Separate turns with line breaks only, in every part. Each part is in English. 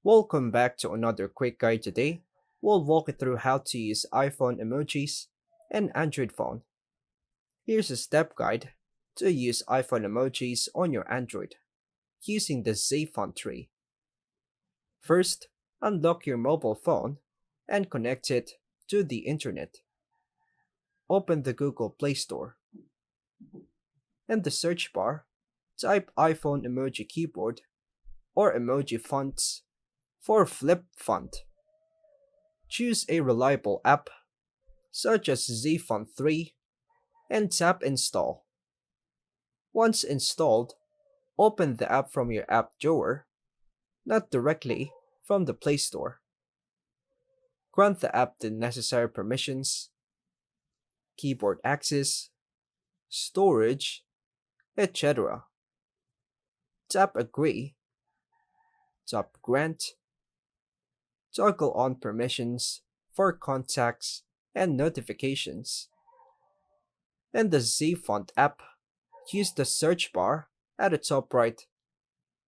Welcome back to another quick guide today. We'll walk you through how to use iPhone emojis and Android phone. Here's a step guide to use iPhone emojis on your Android using the Z font tree. First, unlock your mobile phone and connect it to the internet. Open the Google Play Store. In the search bar, type iPhone emoji keyboard or emoji fonts for flip font. Choose a reliable app such as Z Font 3 and tap install. Once installed, open the app from your app drawer, not directly from the Play Store. Grant the app the necessary permissions, keyboard access, storage, etc. Tap agree, tap grant, toggle on permissions for contacts and notifications. In the Z Font app, use the search bar at the top right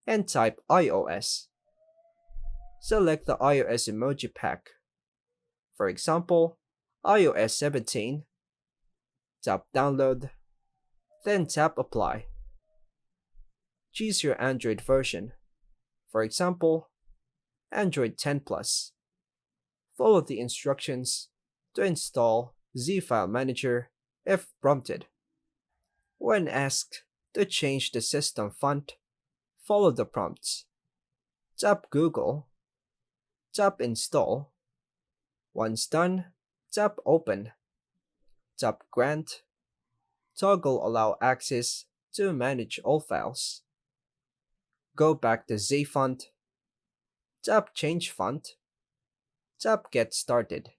and type iOS. Select the iOS emoji pack. For example, iOS 17. Tap download, then tap apply. Choose your Android version. For example, Android 10 Plus. Follow the instructions to install Z File Manager if prompted. When asked to change the system font, follow the prompts. Tap Google, tap Install. Once done, tap Open, tap Grant, toggle Allow access to manage all files. Go back to Z font, tap Change Font, tap Get Started.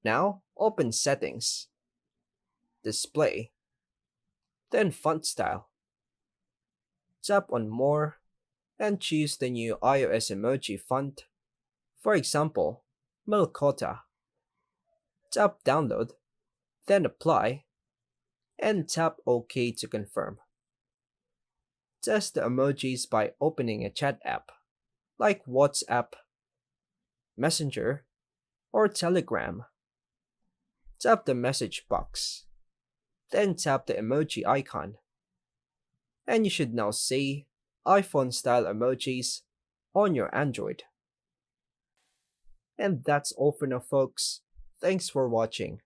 Now open Settings, Display, then Font Style. Tap on More and choose the new iOS emoji font, for example, Melkota. Tap Download, then Apply, and tap OK to confirm. Test the emojis by opening a chat app, like WhatsApp, Messenger, or Telegram. Tap the message box, then tap the emoji icon. And you should now see iPhone style emojis on your Android. And that's all for now, folks. Thanks for watching.